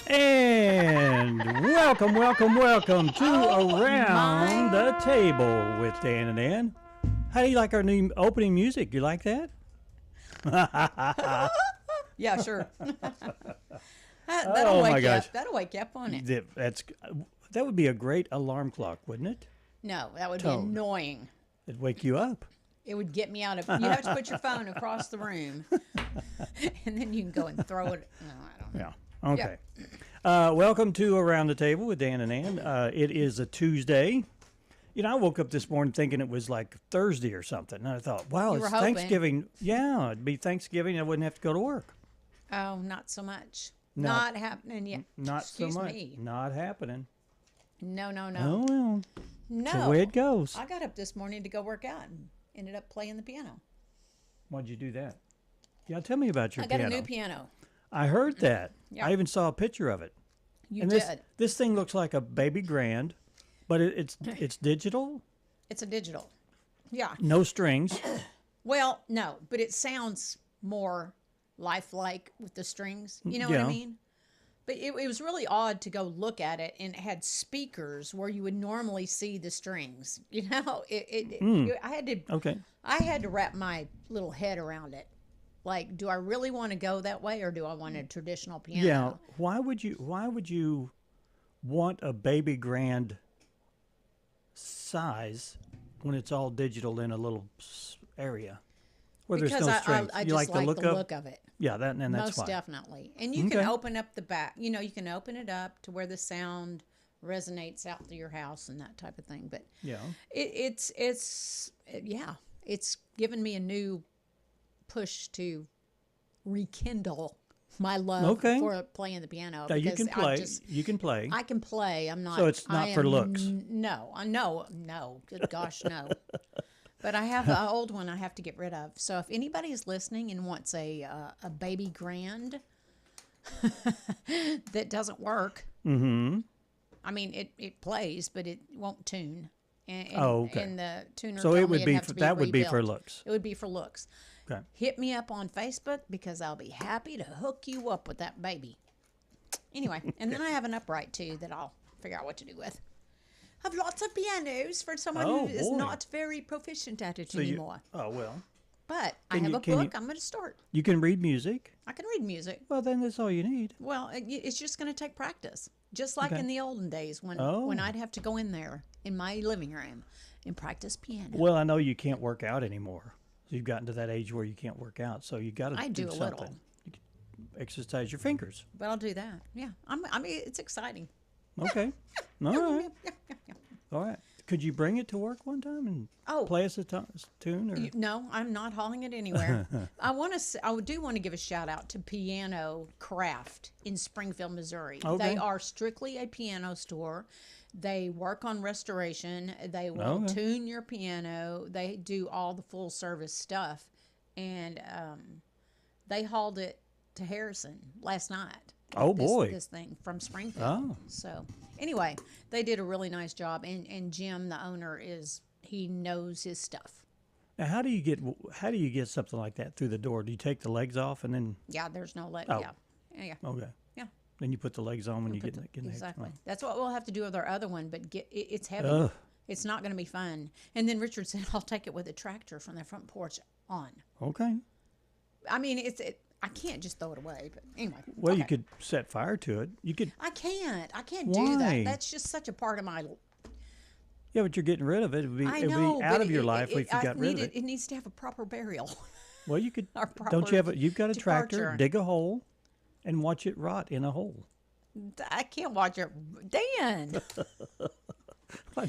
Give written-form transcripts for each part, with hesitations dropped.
And welcome to Around the Table with Dan and Ann. How do you like our new opening music? You like that? Yeah, sure. Oh my gosh. That'll wake you up on it. That would be a great alarm clock, wouldn't it? No, that would Tone. be annoying. It'd wake you up. It would get me out of. You have to put your phone across the room, and then you can go and throw it. No, I don't know. Yeah. Okay. Welcome to Around the Table with Dan and Ann. It is a Tuesday. You know, I woke up this morning thinking it was like Thursday or something. And I thought, wow, it's Thanksgiving. Yeah, it'd be Thanksgiving. I wouldn't have to go to work. Oh, not so much. Not happening yet. Not Excuse so much. Me. Not happening. No. Oh, well. No. That's the way it goes. I got up this morning to go work out and ended up playing the piano. Why'd you do that? Yeah, tell me about your piano. I got a new piano. I heard that. Yeah. I even saw a picture of it. You did. This thing looks like a baby grand, but it's digital. It's a digital. Yeah. No strings. Well, no, but it sounds more lifelike with the strings. You know what I mean? But it was really odd to go look at it, and it had speakers where you would normally see the strings. You know, I had to wrap my little head around it. Like, do I really want to go that way, or do I want a traditional piano? Yeah. Why would you want a baby grand size when it's all digital in a little area where because there's no strings? I you just like the look of it. Yeah, that's Most fine. definitely. And you can open up the back. You know, you can open it up to where the sound resonates out through your house and that type of thing. But yeah, it's given me a new push to rekindle my love for playing the piano. Now you can play. You can play. I can play. I'm not. So it's not for looks. No. Good gosh, no. But I have an old one I have to get rid of. So if anybody is listening and wants a baby grand that doesn't work, I mean it plays, but it won't tune. And the tuner. So it would be that would be for looks. It would be for looks. Okay. Hit me up on Facebook because I'll be happy to hook you up with that baby. Anyway, and then I have an upright too that I'll figure out what to do with. I have lots of pianos for someone who is not very proficient at it anymore. But I have a book. I'm going to start. You can read music. I can read music. Well, then that's all you need. Well, it's just going to take practice. Just like in the olden days when I'd have to go in there in my living room and practice piano. Well, I know you can't work out anymore. So you've gotten to that age where you can't work out. So you got to do something. Little. You can exercise your fingers. But I'll do that. Yeah. I mean, it's exciting. Okay. All right. All right. Could you bring it to work one time and play us a tune? Or? No, I'm not hauling it anywhere. I do want to give a shout out to Piano Craft in Springfield, Missouri. Okay. They are strictly a piano store. They work on restoration. They will tune your piano. They do all the full service stuff. And they hauled it to Harrison last night. This thing from Springfield. Oh. So anyway, they did a really nice job, and Jim, the owner, he knows his stuff. Now, how do you get something like that through the door? Do you take the legs off and then? Yeah, there's no leg. Oh. Yeah. Okay. Yeah. Then you put the legs on when you get exactly. Oh. That's what we'll have to do with our other one, but it's heavy. Ugh. It's not going to be fun. And then Richard said, "I'll take it with a tractor from the front porch on." Okay. I mean, I can't just throw it away, but anyway. Well, you could set fire to it. You could. I can't Why? do that. That's just such a part of my. Yeah, but you're getting rid of it. It would be out of your life if you got rid of it. It needs to have a proper burial. Well, you could. Don't you have you've got a tractor? Dig a hole, and watch it rot in a hole. I can't watch it, Dan.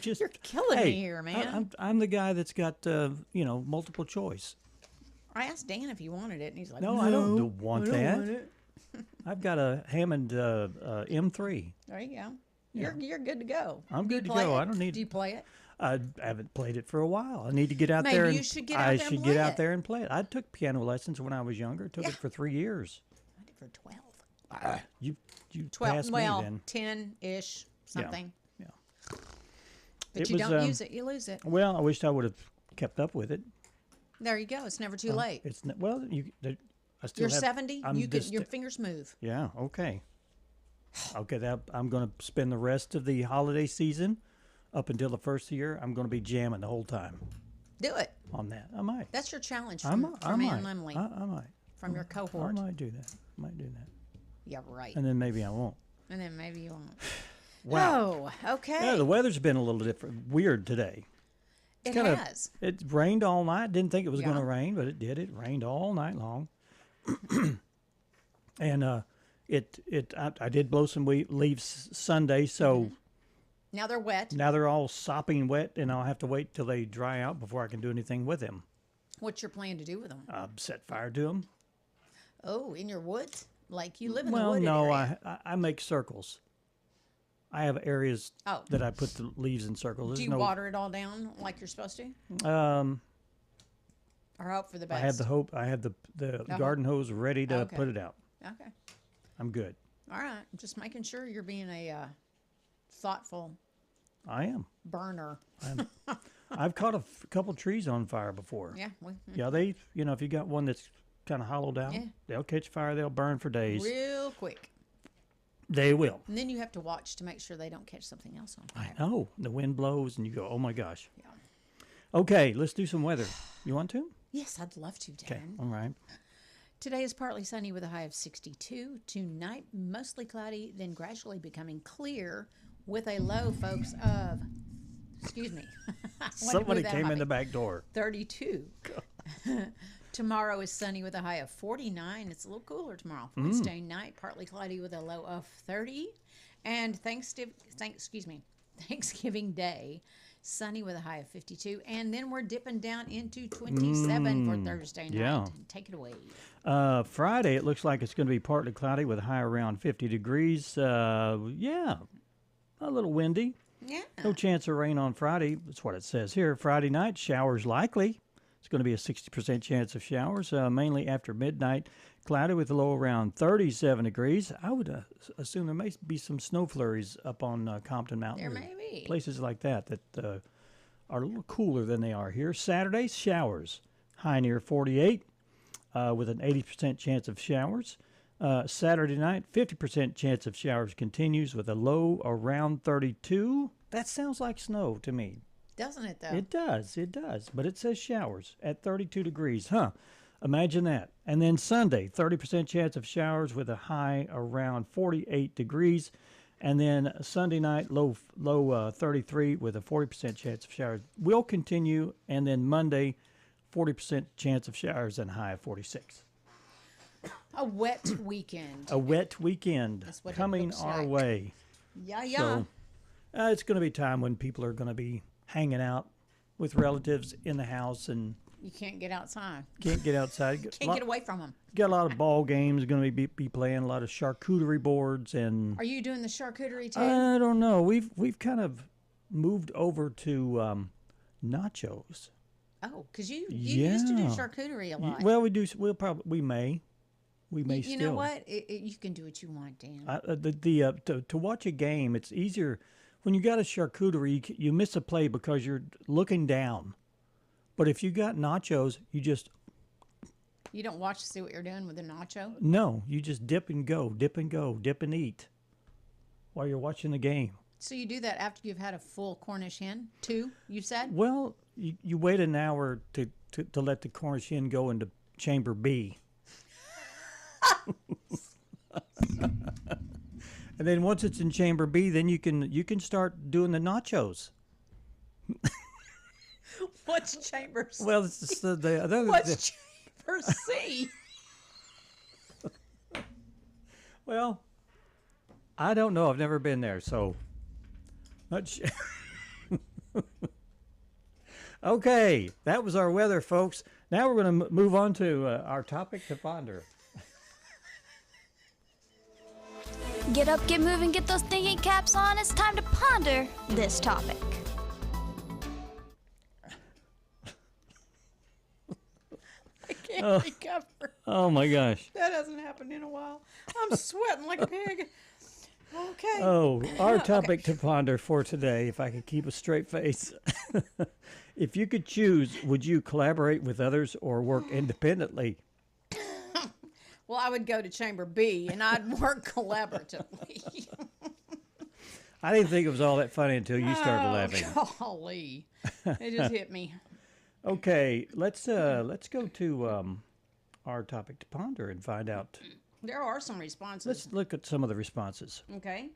You're killing me here, man. I'm the guy that's got multiple choice. I asked Dan if he wanted it, and he's like, "No, I don't want that. I've got a Hammond M3. There you go. You're good to go. I'm good to go. I don't need. Do you play it? I haven't played it for a while. I need to get out Maybe there. You should get out there and play get out there and play it. I took piano lessons when I was younger. Took it for 3 years. I did for 12. You 12. passed Well, me then. 10-ish something. Yeah. But you don't use it, you lose it. Well, I wished I would have kept up with it. There you go. It's never too late. You're 70. Your fingers move. Yeah. Okay. Okay. I'm going to spend the rest of the holiday season up until the first of the year. I'm going to be jamming the whole time. Do it. On that, I might. That's your challenge from Ann Limley. I might. From your cohort. I might do that. Yeah, right. And then maybe I won't. Wow. Oh, okay. Yeah, the weather's been a little weird today. It has. It rained all night. Didn't think it was going to rain, but it did. It rained all night long. And I did blow some leaves Sunday, so now they're wet. Now they're all sopping wet, and I'll have to wait till they dry out before I can do anything with them. What's your plan to do with them? Set fire to them. Oh, in your woods? Like you live in the wooded area? Well, no, I make circles. I have areas that I put the leaves in circles. Do you water it all down like you're supposed to? Or hope for the best? I have the garden hose ready to put it out. Okay. I'm good. All right. Just making sure you're being a thoughtful I am. burner. I've caught a couple trees on fire before. Yeah. Yeah, if you got one that's kind of hollowed out, they'll catch fire. They'll burn for days. Real quick. They will. And then you have to watch to make sure they don't catch something else on fire. I know. The wind blows and you go, oh my gosh. Yeah. Okay, let's do some weather. You want to? Yes, I'd love to, Darren. Okay, all right. Today is partly sunny with a high of 62. Tonight, mostly cloudy, then gradually becoming clear with a low, folks, of, excuse me. Somebody came in the back door. 32. Tomorrow is sunny with a high of 49. It's a little cooler tomorrow. Wednesday night, partly cloudy with a low of 30. And Thanksgiving Day, sunny with a high of 52. And then we're dipping down into 27 for Thursday night. Yeah. Take it away. Friday, it looks like it's going to be partly cloudy with a high around 50 degrees. A little windy. Yeah. No chance of rain on Friday. That's what it says here. Friday night, showers likely. It's going to be a 60% chance of showers, mainly after midnight. Cloudy with a low around 37 degrees. I would assume there may be some snow flurries up on Compton Mountain. There may be. Places like that are a little cooler than they are here. Saturday, showers. High near 48 with an 80% chance of showers. Saturday night, 50% chance of showers continues with a low around 32. That sounds like snow to me. Doesn't it, though? It does. But it says showers at 32 degrees. Imagine that. And then Sunday, 30% chance of showers with a high around 48 degrees. And then Sunday night, low 33 with a 40% chance of showers. Will continue. And then Monday, 40% chance of showers and high of 46. A wet weekend. A wet weekend coming our way. Yeah. So, it's going to be time when people are going to be hanging out with relatives in the house, and you can't get outside. Can't get outside. Can't get away from them. Got a lot of ball games. Going to be playing a lot of charcuterie boards and. Are you doing the charcuterie too? I don't know. We've kind of moved over to nachos. Oh, because you used to do charcuterie a lot. Well, we do. We may. You still. Know what? You can do what you want, Dan. To watch a game, it's easier. When you got a charcuterie, you miss a play because you're looking down. But if you got nachos, You don't watch to see what you're doing with the nacho? No, you just dip and go, dip and eat while you're watching the game. So you do that after you've had a full Cornish hen? 2, you said? Well, you wait an hour to let the Cornish hen go into chamber B. And then once it's in chamber B, then you can start doing the nachos. What's chamber C? Well, it's just What's chamber C? Well, I don't know. I've never been there, so much. Okay, that was our weather, folks. Now we're going to move on to our topic to ponder. Get up, get moving, get those thinking caps on. It's time to ponder this topic. I can't recover. Oh my gosh. That hasn't happened in a while. I'm sweating like a pig. Okay. Oh, our topic to ponder for today, if I could keep a straight face. If you could choose, would you collaborate with others or work independently? Well, I would go to Chamber B, and I'd work collaboratively. I didn't think it was all that funny until you started laughing. Golly. It just hit me. Okay, let's go to our topic to ponder and find out. There are some responses. Let's look at some of the responses. Okay.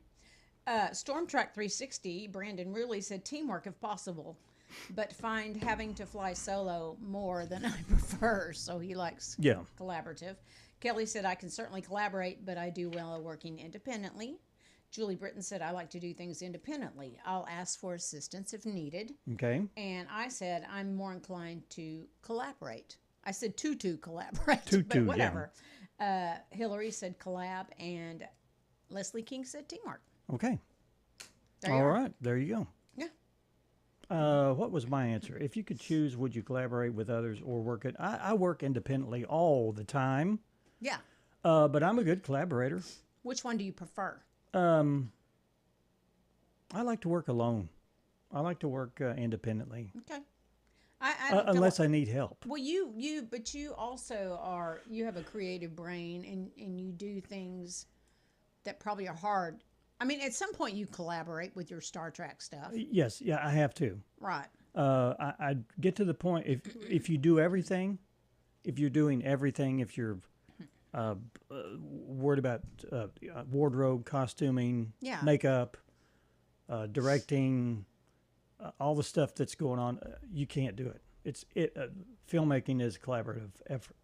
Stormtrack 360, Brandon Ruley said teamwork if possible, but find having to fly solo more than I prefer. So he likes collaborative. Kelly said, I can certainly collaborate, but I do well working independently. Julie Britton said, I like to do things independently. I'll ask for assistance if needed. Okay. And I said, I'm more inclined to collaborate. I said to collaborate, but whatever. Yeah. Hillary said collab, and Leslie King said teamwork. Okay. All right. There you go. Yeah. What was my answer? If you could choose, would you collaborate with others or work it? I work independently all the time. Yeah. But I'm a good collaborator. Which one do you prefer? I like to work alone. I like to work independently. Okay. I don't unless I need help. Well, but you also you have a creative brain, and you do things that probably are hard. I mean, at some point you collaborate with your Star Trek stuff. Yes, yeah, I have to. Right. I get to the point if you do everything, if you're doing everything, if you're worried about wardrobe, costuming, makeup, directing, all the stuff that's going on, you can't do it. Filmmaking is a collaborative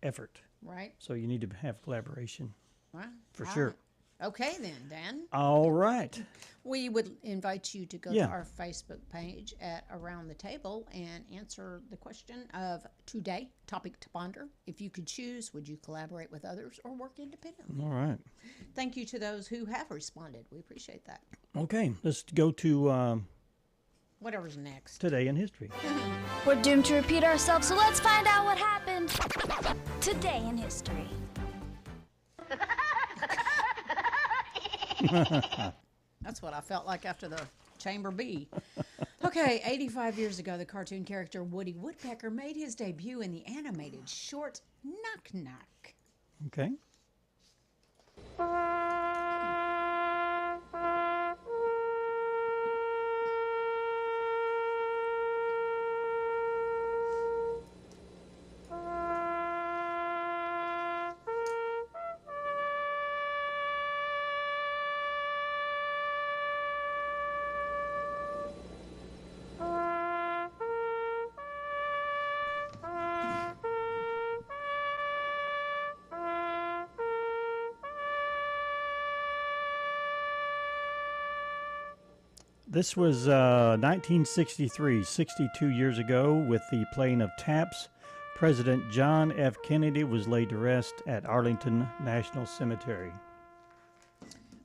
effort. Right. So you need to have collaboration. Right. For sure. Okay then, Dan. All right. We would invite you to go to our Facebook page at Around the Table and answer the question of today, topic to ponder. If you could choose, would you collaborate with others or work independently? All right. Thank you to those who have responded. We appreciate that. Okay, let's go to whatever's next. Today in history. We're doomed to repeat ourselves, so let's find out what happened today in history. That's what I felt like after the Chamber B. Okay, 85 years ago, the cartoon character Woody Woodpecker made his debut in the animated short Knock Knock. Okay. This was 1963, 62 years ago, with the playing of taps. President John F. Kennedy was laid to rest at Arlington National Cemetery.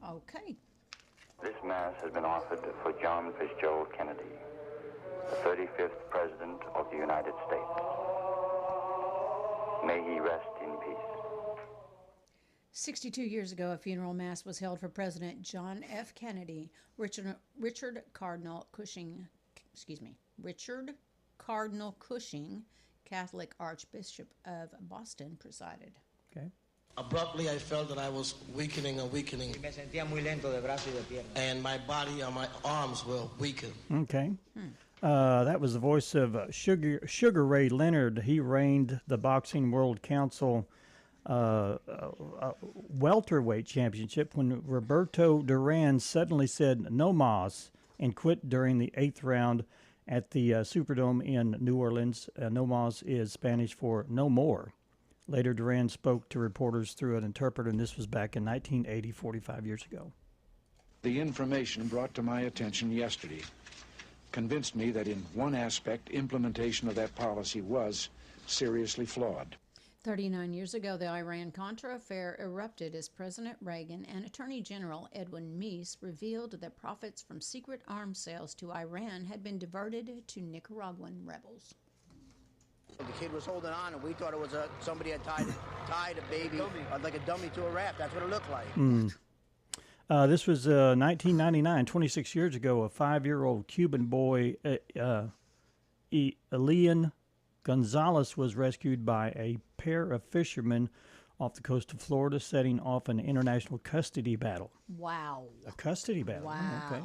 Okay. This Mass has been offered for John Fitzgerald Kennedy, the 35th President of the United States. May he rest in peace. 62 years ago, a funeral mass was held for President John F. Kennedy. Richard Cardinal Cushing, Catholic Archbishop of Boston, presided. Okay. Abruptly, I felt that I was weakening, and my body and my arms will weaken. Okay. That was the voice of Sugar Ray Leonard. He reigned the Boxing World Council welterweight championship when Roberto Duran suddenly said no mas and quit during the 8th round at the Superdome in New Orleans. No mas is Spanish for no more. Later, Duran spoke to reporters through an interpreter, and this was back in 1980, 45 years ago. The information brought to my attention yesterday convinced me that in one aspect, implementation of that policy was seriously flawed. 39 years ago, the Iran-Contra affair erupted as President Reagan and Attorney General Edwin Meese revealed that profits from secret arms sales to Iran had been diverted to Nicaraguan rebels. The kid was holding on, and we thought it was somebody had tied a baby, like a dummy to a raft. That's what it looked like. This was 1999, 26 years ago. A 5-year-old Cuban boy, Elian Gonzalez, was rescued by a pair of fishermen off the coast of Florida, setting off an international custody battle. Wow. A custody battle. Wow. Oh, okay.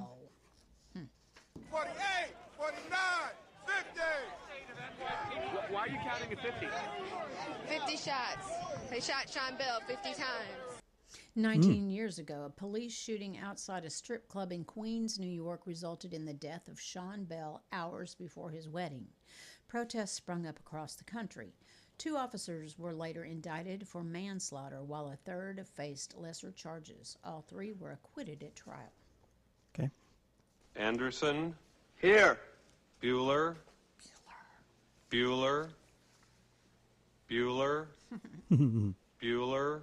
48, 49, 50. Why are you counting at 50? 50 shots. They shot Sean Bell 50 times. 19 years ago, a police shooting outside a strip club in Queens, New York, resulted in the death of Sean Bell hours before his wedding. Protests sprung up across the country. 2 officers were later indicted for manslaughter, while a third faced lesser charges. All 3 were acquitted at trial. Okay. Anderson. Here. Bueller. Bueller. Bueller. Bueller.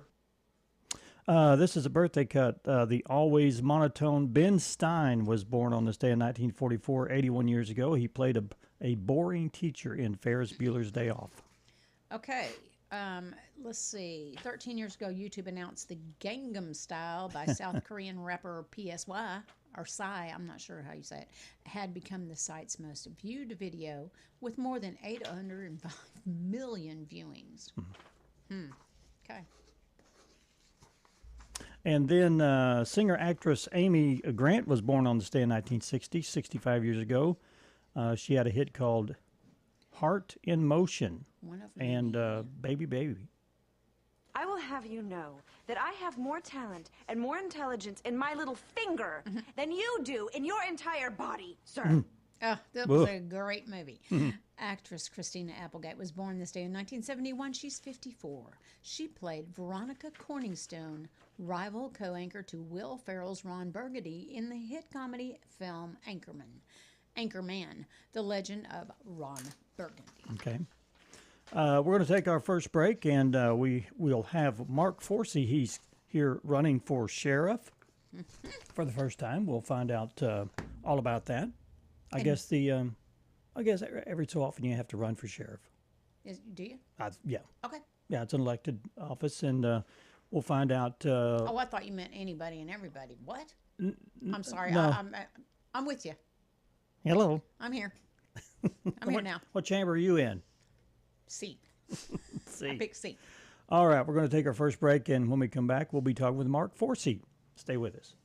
This is a birthday cut. The always monotone Ben Stein was born on this day in 1944, 81 years ago. He played a boring teacher in Ferris Bueller's Day Off. Okay, let's see. 13 years ago, YouTube announced the Gangnam Style by South Korean rapper PSY, or Psy, I'm not sure how you say it, had become the site's most viewed video with more than 805 million viewings. Okay. And then singer-actress Amy Grant was born on this day in 1960, 65 years ago. She had a hit called Heart in Motion and Baby Baby. I will have you know that I have more talent and more intelligence in my little finger than you do in your entire body, sir. Oh, that was a great movie. Actress Christina Applegate was born this day in 1971. She's 54. She played Veronica Corningstone, rival co-anchor to Will Ferrell's Ron Burgundy in the hit comedy film Anchorman, The Legend of Ron Burgundy. Okay. We're going to take our first break, and we'll have Mark Foresee. He's here running for sheriff for the first time. We'll find out all about that. I guess every so often you have to run for sheriff. Do you? Yeah. Okay. Yeah, it's an elected office, and we'll find out. I thought you meant anybody and everybody. What? I'm sorry. No. I'm with you. Hello. I'm here. I'm here now. What chamber are you in? C. C. Big C. All right, we're going to take our first break, and when we come back, we'll be talking with Mark Foresee. Stay with us.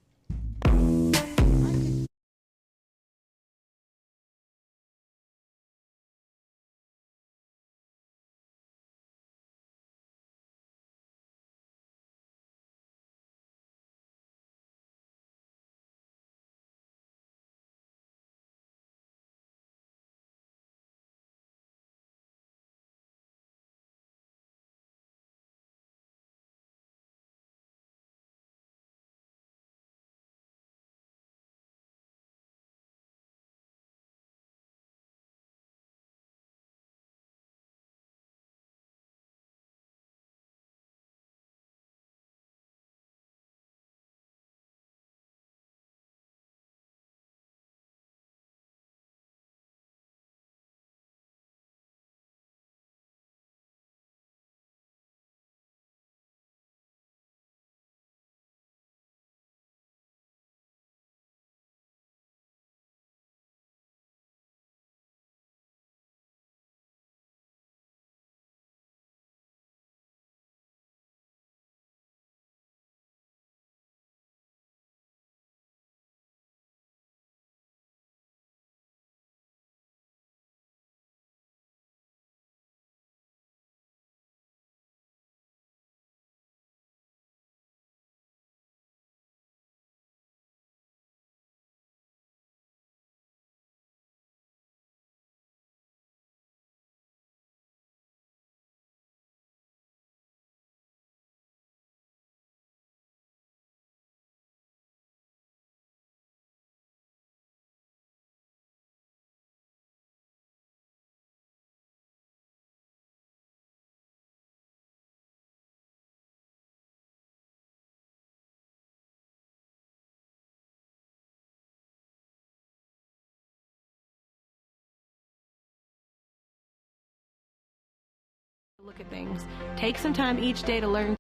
Look at things. Take some time each day to learn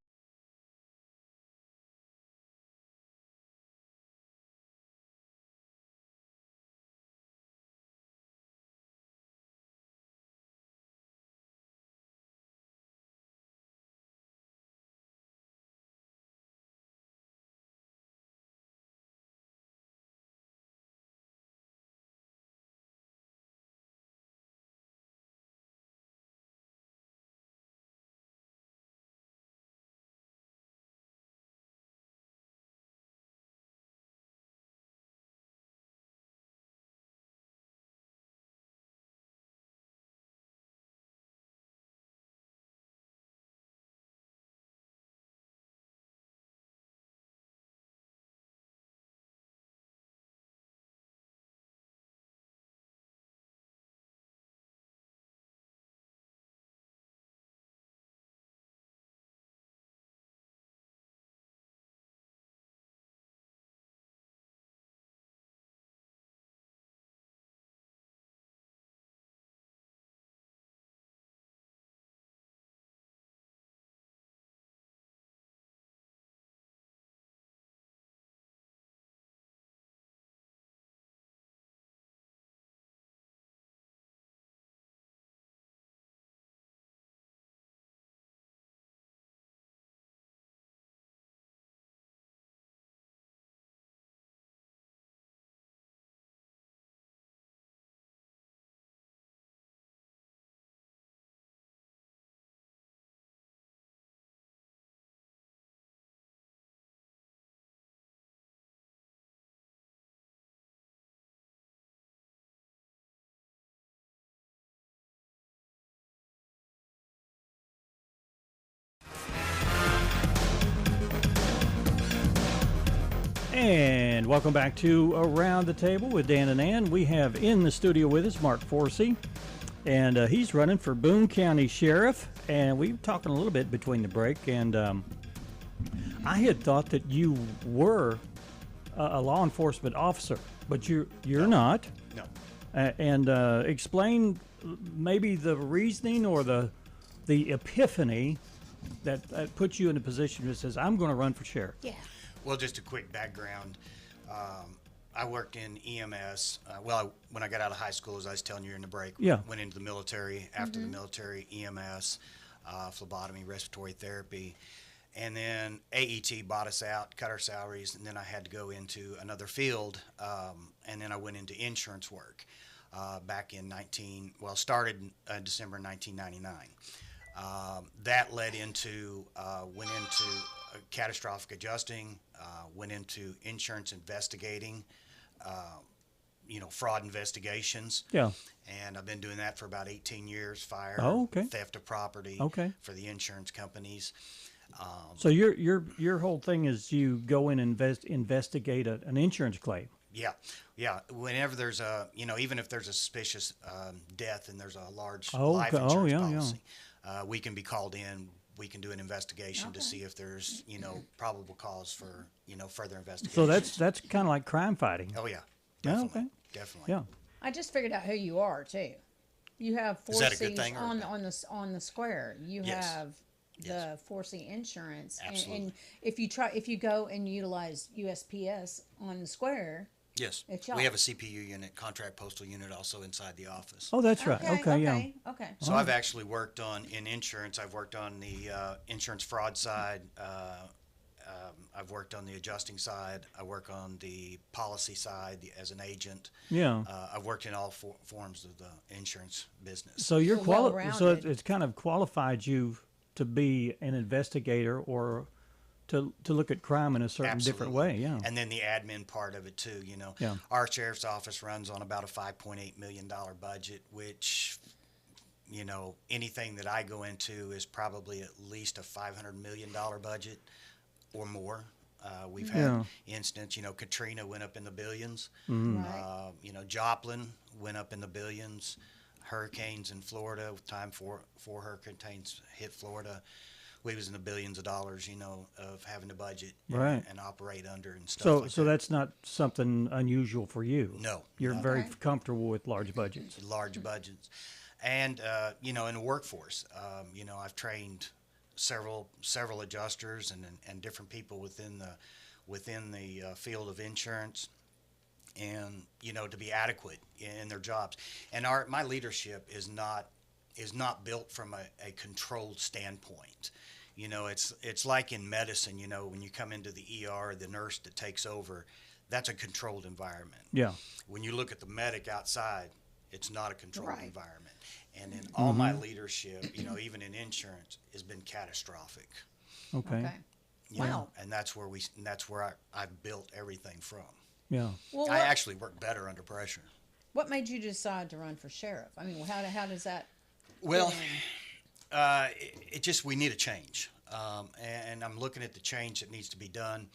And welcome back to Around the Table with Dan and Ann. We have in the studio with us Mark Foresee, and he's running for Boone County Sheriff. And we were talking a little bit between the break, and I had thought that you were a law enforcement officer, but you're not. No. And explain maybe the reasoning or the epiphany that puts you in a position that says, I'm going to run for sheriff. Yeah. Well, just a quick background. I worked in EMS. When I got out of high school, as I was telling you in the break, went into the military. After the military, EMS, phlebotomy, respiratory therapy. And then AET bought us out, cut our salaries, and then I had to go into another field. And then I went into insurance work back in started in December 1999. That led into, went into catastrophic adjusting, went into insurance investigating, fraud investigations. Yeah. And I've been doing that for about 18 years, fire, theft of property for the insurance companies. So your whole thing is you go in and investigate an insurance claim. Yeah. Whenever there's even if there's a suspicious death and there's a large life insurance policy, we can be called in. We can do an investigation to see if there's probable cause for further investigation. So that's kind of like crime fighting. Oh yeah, definitely, definitely. Yeah. I just figured out who you are too. You have Foresee on the square. You have the Foresee insurance, and if you go and utilize USPS on the square. Yes, we have a CPU unit, contract postal unit, also inside the office. Oh, that's right. Okay. So I've actually worked in insurance. I've worked on the insurance fraud side. I've worked on the adjusting side. I work on the policy side as an agent. Yeah. I've worked in all forms of the insurance business. So you're So it's kind of qualified you to be an investigator or to look at crime in a certain different way, yeah. And then the admin part of it too, Our sheriff's office runs on about a $5.8 million budget, which, anything that I go into is probably at least a $500 million budget or more. We've had incidents, Katrina went up in the billions. Mm-hmm. Joplin went up in the billions. Hurricanes in Florida, time four hurricanes hit Florida. We was in the billions of dollars, of having to budget and operate under and stuff like that. So that's not something unusual for you. No. You're very comfortable with large budgets. Large budgets. And, in the workforce, I've trained several adjusters and different people within the field of insurance and, to be adequate in their jobs. And my leadership is not built from a controlled standpoint. It's like in medicine, when you come into the ER, the nurse that takes over, that's a controlled environment. Yeah. When you look at the medic outside, it's not a controlled environment. And in all my leadership, even in insurance, has been catastrophic. Okay. Wow. And that's where I've built everything from. Yeah. Well, I actually work better under pressure. What made you decide to run for sheriff? I mean, how does that? Well, we need a change, and I'm looking at the change that needs to be done.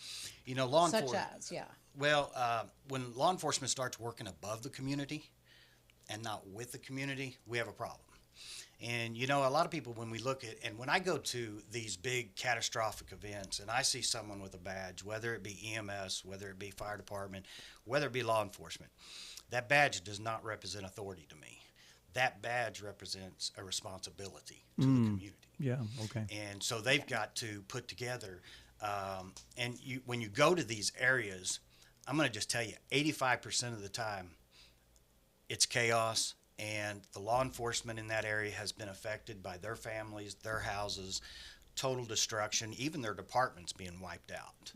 Law enforcement. Such as, yeah. Well, when law enforcement starts working above the community and not with the community, we have a problem. And a lot of people, when we look at, and when I go to these big catastrophic events, and I see someone with a badge, whether it be EMS, whether it be fire department, whether it be law enforcement, that badge does not represent authority to me. That badge represents a responsibility to the community. Yeah, okay. And so they've got to put together, when you go to these areas, I'm going to just tell you, 85% of the time, it's chaos, and the law enforcement in that area has been affected by their families, their houses, total destruction, even their departments being wiped out.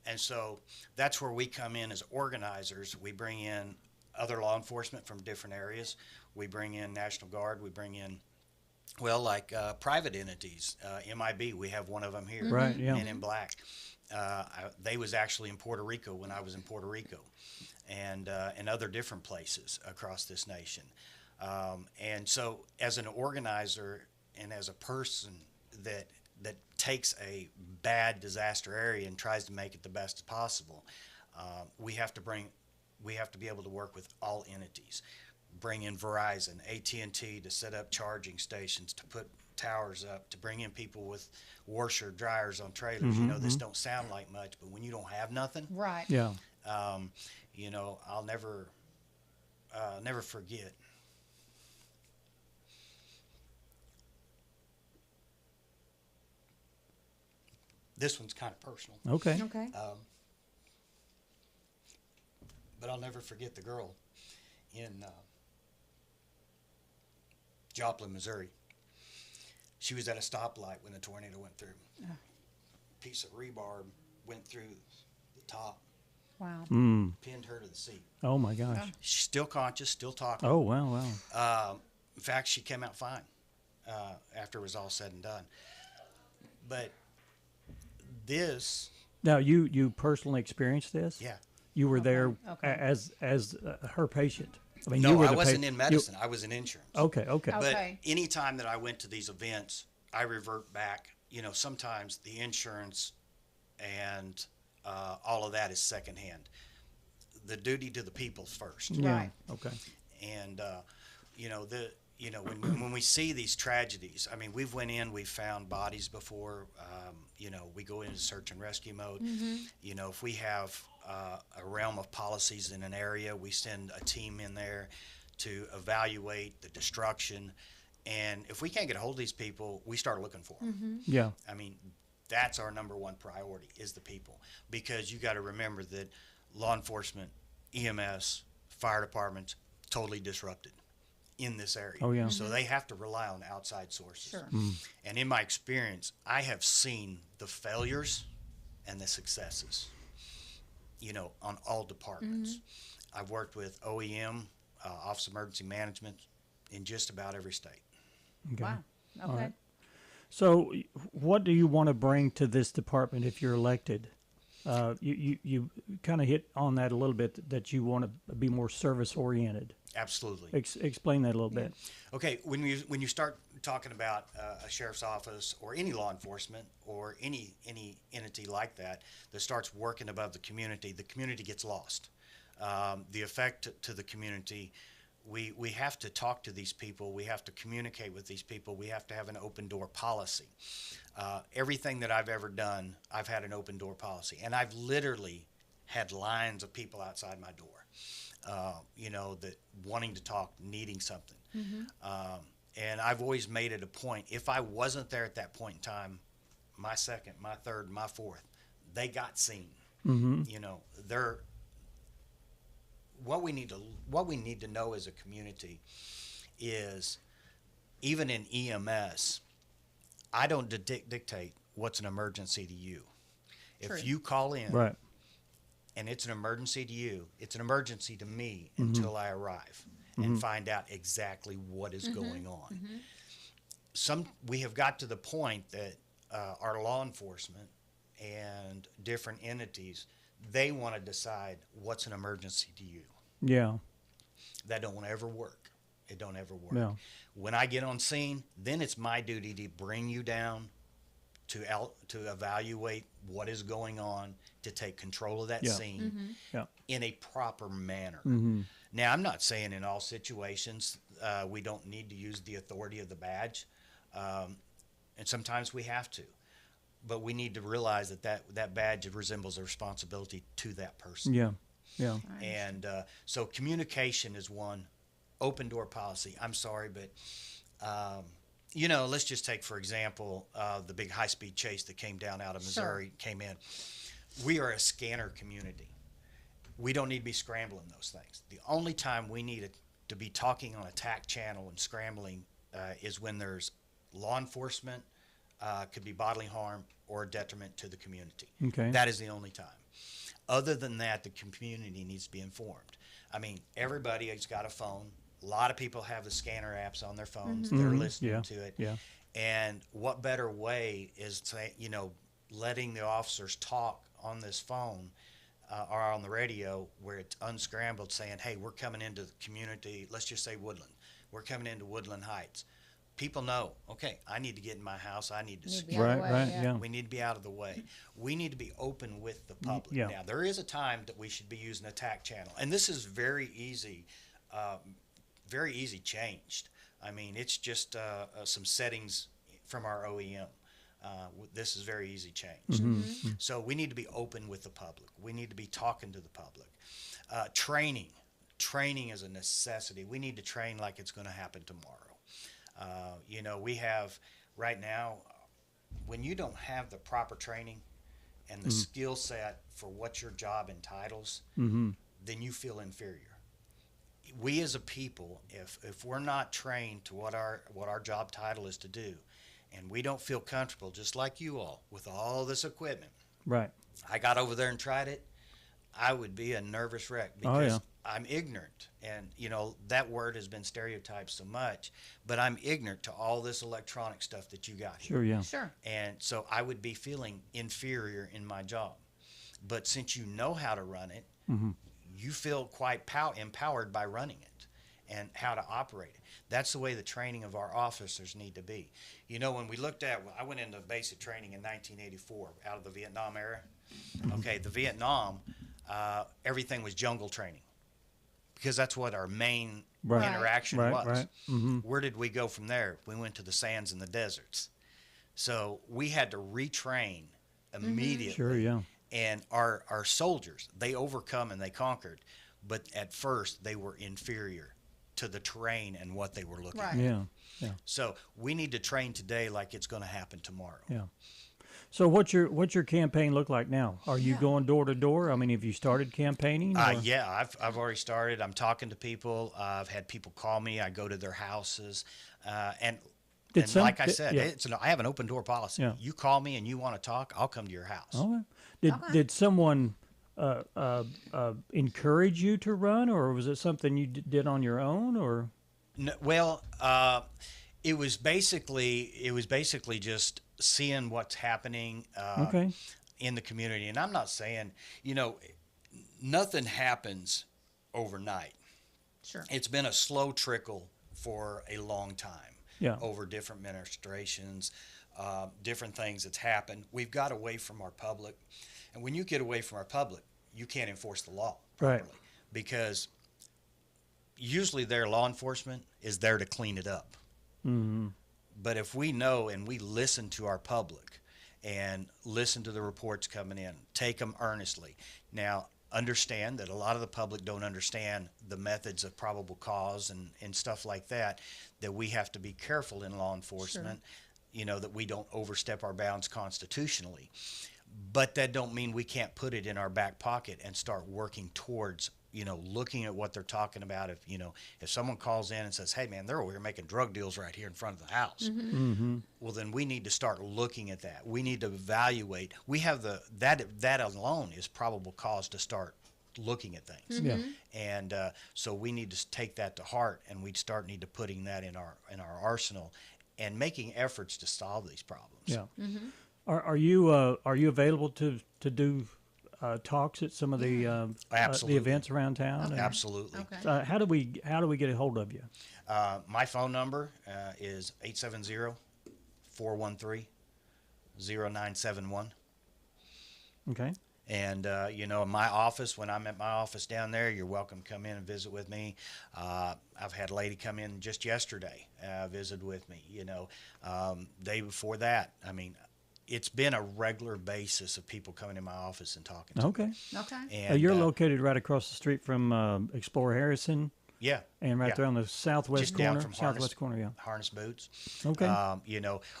And so that's where we come in as organizers. We bring in other law enforcement from different areas. We bring in National Guard. We bring in, private entities. MIB, we have one of them here. Right, yeah. Men in Black. They was actually in Puerto Rico when I was in Puerto Rico and other different places across this nation. And so as an organizer and as a person that that takes a bad disaster area and tries to make it the best possible. We have to be able to work with all entities. Bring in Verizon, AT&T to set up charging stations, to put towers up, to bring in people with washer dryers on trailers. You know, this don't sound like much, but when you don't have nothing, right? Yeah. You know, I'll never forget. This one's kind of personal. Okay. Okay. But I'll never forget the girl in Joplin, Missouri. She was at a stoplight when the tornado went through. Piece of rebar went through the top. Wow. Pinned her to the seat. Oh my gosh. She's still conscious, still talking. Oh wow. In fact, she came out fine after it was all said and done. But this. Now you personally experienced this? Yeah. You were there as her patient. I mean, no, I wasn't in medicine. I was in insurance. Okay. But any time that I went to these events, I revert back. You know, sometimes the insurance and all of that is secondhand. The duty to the people first. Yeah. Right. Okay. And when we see these tragedies, I mean, we've found bodies before. We go into search and rescue mode. You know, if we have a realm of policies in an area, we send a team in there to evaluate the destruction. And if we can't get a hold of these people, we start looking for them. Yeah. I mean, that's our number one priority is the people, because you got to remember that law enforcement, EMS, fire departments, totally disrupted in this area. Oh, yeah. So they have to rely on outside sources. Sure. And in my experience, I have seen the failures and the successes, you know, on all departments. I've worked with OEM, Office of Emergency Management, in just about every state. Okay. Wow. Okay. All right. So what do you want to bring to this department if you're elected? You kind of hit on that a little bit, that you want to be more service oriented. Absolutely. Explain that a little bit. Okay, when you start talking about a sheriff's office or any law enforcement or any entity like that starts working above the community gets lost. The effect to the community, we have to talk to these people. We have to communicate with these people. We have to have an open door policy. Everything that I've ever done, I've had an open door policy, and I've literally had lines of people outside my door. That wanting to talk, needing something. And I've always made it a point, if I wasn't there at that point in time, my second, my third, my fourth, they got seen. You know, what we need to know as a community is, even in EMS, I don't dictate what's an emergency to you. True. If you call in, right, and it's an emergency to you, it's an emergency to me until I arrive and find out exactly what is going on. We have got to the point that our law enforcement and different entities, they want to decide what's an emergency to you. Yeah. That don't ever work. It don't ever work. No. When I get on scene, then it's my duty to bring you down, to evaluate what is going on, to take control of that scene in a proper manner. Now, I'm not saying in all situations we don't need to use the authority of the badge, and sometimes we have to. But we need to realize that badge resembles a responsibility to that person. Yeah, yeah. And so communication is one. Open door policy. I'm sorry, but let's just take, for example, the big high-speed chase that came down out of Missouri, came in. We are a scanner community. We don't need to be scrambling those things. The only time we need to be talking on a TAC channel and scrambling is when there's law enforcement, could be bodily harm or detriment to the community. Okay. That is the only time. Other than that, the community needs to be informed. I mean, everybody has got a phone. A lot of people have the scanner apps on their phones. They're listening to it. Yeah. And what better way is letting the officers talk on this phone or on the radio where it's unscrambled, saying, hey, we're coming into the community. Let's just say Woodland. We're coming into Woodland Heights. people know, okay, I need to get in my house. I need to secure. Yeah. We need to be out of the way. We need to be open with the public. Yeah. Now, there is a time that we should be using a TAC channel, and this is very easy changed. I mean, it's just some settings from our OEM. This is very easy change. So we need to be open with the public. We need to be talking to the public. Training is a necessity. We need to train like it's going to happen tomorrow. We have right now, when you don't have the proper training and the skill set for what your job entitles, then you feel inferior. We as a people, if we're not trained to what our job title is to do, and we don't feel comfortable, just like you all, with all this equipment. Right. I got over there and tried it. I would be a nervous wreck because I'm ignorant. And, that word has been stereotyped so much, but I'm ignorant to all this electronic stuff that you got here. Sure, yeah. Sure. And so I would be feeling inferior in my job. But since you know how to run it, you feel quite empowered by running it and how to operate it. That's the way the training of our officers need to be. When we looked at, I went into basic training in 1984 out of the Vietnam era. Okay, the Vietnam, everything was jungle training because that's what our main interaction was. Right. Where did we go from there? We went to the sands and the deserts. So we had to retrain immediately. Sure, yeah. And our soldiers, they overcome and they conquered, but at first they were inferior to the terrain and what they were looking at. Yeah. So we need to train today like it's going to happen tomorrow. Yeah. So what's your campaign look like now? Are you going door to door? I mean, have you started campaigning? Yeah, I've already started. I'm talking to people. I've had people call me. I go to their houses, and like I said, I have an open door policy. Yeah. You call me and you want to talk, I'll come to your house. Okay. Did someone encourage you to run, or was it something you did on your own, or? No, well, it was basically just seeing what's happening in the community. And I'm not saying, nothing happens overnight. Sure. It's been a slow trickle for a long time over different administrations, different things that's happened. We've got away from our public. And when you get away from our public, you can't enforce the law properly. Right. Because usually their law enforcement is there to clean it up. But if we know and we listen to our public and listen to the reports coming in, take them earnestly. Now, understand that a lot of the public don't understand the methods of probable cause and stuff like that we have to be careful in law enforcement, that we don't overstep our bounds constitutionally. But that don't mean we can't put it in our back pocket and start working towards looking at what they're talking about. If someone calls in and says, hey man, they're over here making drug deals right here in front of the house. Well, then we need to start looking at that. We need to evaluate. We have that alone is probable cause to start looking at things. And so we need to take that to heart, and we need to putting that in our arsenal and making efforts to solve these problems. Are you available to do talks at some of the events around town? Absolutely. Okay. How do we get a hold of you? My phone number is 870-413-0971. Okay. And in my office, when I'm at my office down there, you're welcome to come in and visit with me. I've had a lady come in just yesterday, visit with me. Day before that, I mean, it's been a regular basis of people coming in my office and talking to me. Okay. And, you're located right across the street from Explorer Harrison. Yeah. And right there on the southwest just corner. Down from southwest corner, Harness Boots. Okay.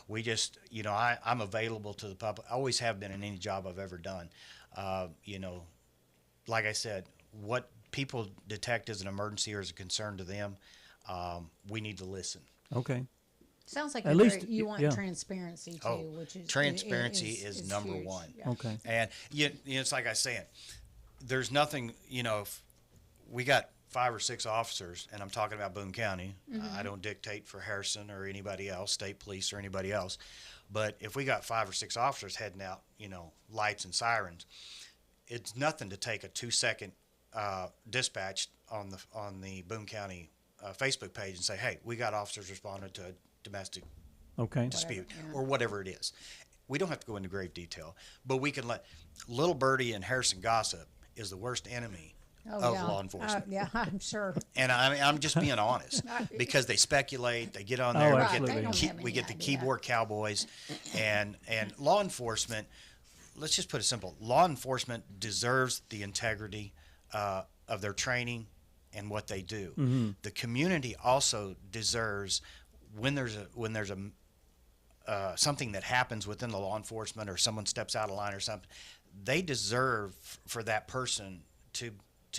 We just, I'm available to the public. I always have been in any job I've ever done. Like I said, what people detect as an emergency or as a concern to them, we need to listen. Okay. Sounds like at least you want transparency too, which is transparency is number huge. one. Yeah. Okay. And it's like I said, there's nothing. If we got 5 or 6 officers, and I'm talking about Boone County. I don't dictate for Harrison or anybody else, state police or anybody else. But if we got 5 or 6 officers heading out, lights and sirens, it's nothing to take a 2-second dispatch on the Boone County Facebook page and say, hey, we got officers responding to domestic Okay. dispute or whatever it is. We don't have to go into grave detail, but we can let Little Birdie and Harrison Gossip is the worst enemy of law enforcement. Yeah, I'm sure. And I'm just being honest because they speculate, they get on there, we get the keyboard cowboys, and law enforcement. Let's just put it simple: law enforcement deserves the integrity of their training and what they do. Mm-hmm. The community also deserves when there's a something that happens within the law enforcement or someone steps out of line or something, they deserve for that person to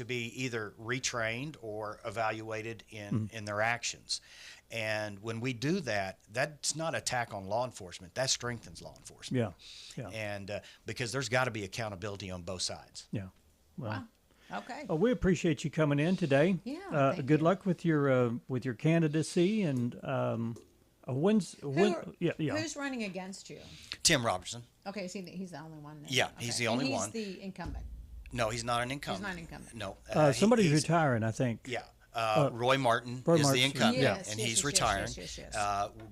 be either retrained or evaluated in their actions. And when we do that, that's not attack on law enforcement. That strengthens law enforcement. Yeah. And because there's got to be accountability on both sides. Yeah. Well, wow. Okay. Well, we appreciate you coming in today. Yeah. Good luck with your candidacy and who's running against you? Tim Robertson. Okay, so he's the only one. Yeah, he's the only one. He's the incumbent. No, he's not an incumbent. He's not an incumbent. No. Somebody's retiring, I think. Yeah. Roy Martin is the incumbent, yes, and yes, he's yes, retiring. Yes.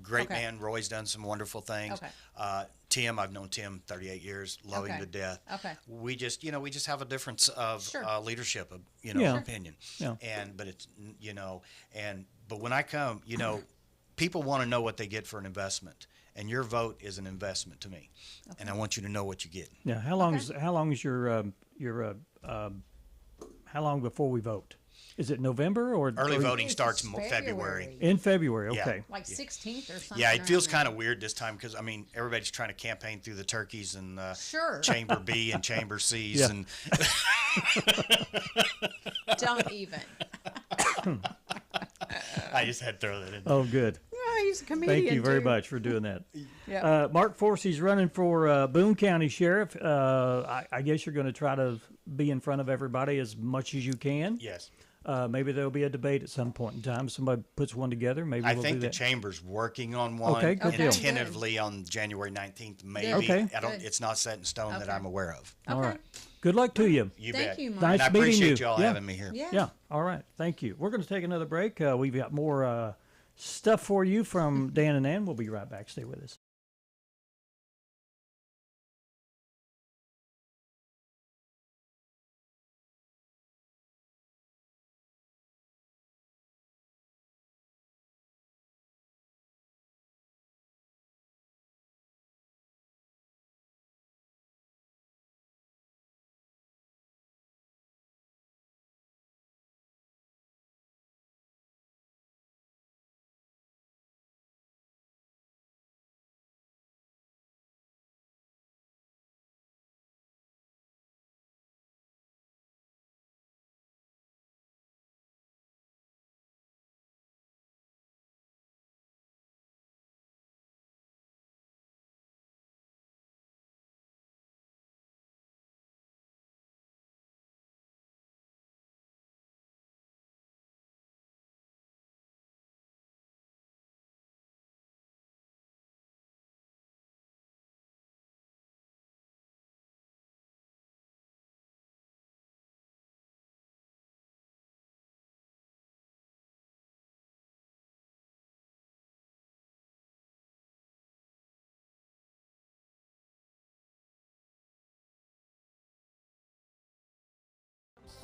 Great man. Roy's done some wonderful things. Okay. Tim, I've known Tim 38 years, love him to death. Okay. We just have a difference of leadership, opinion. Yeah. But it's, but when I come, people want to know what they get for an investment, and your vote is an investment to me, and I want you to know what you get. Yeah. How long is your how long before we vote? Is it November or early voting starts February? In February, okay. Like 16th or something. Yeah, it feels kind of weird this time because everybody's trying to campaign through the turkeys and Chamber B and Chamber C's and. Don't even. I just had to throw that in. Oh, good. Yeah, he's a comedian. Thank you very much for doing that. Yep. Mark Forsee's running for Boone County Sheriff. I guess you're going to try to be in front of everybody as much as you can. Yes. Maybe there'll be a debate at some point in time. Somebody puts one together. Maybe I we'll think do the that. Chamber's working on one. Okay, good deal. Tentatively on January 19th, maybe. Okay. It's not set in stone that I'm aware of. All right. Good luck to you. You Thank bet. you, Mike. Nice and I meeting appreciate you. y'all having me here. Yeah. All right. Thank you. We're going to take another break. We've got more stuff for you from Dan and Ann. We'll be right back. Stay with us.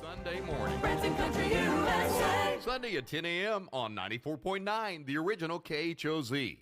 Sunday morning. Branson Country USA. Sunday at 10 a.m. on 94.9, the original KHOZ.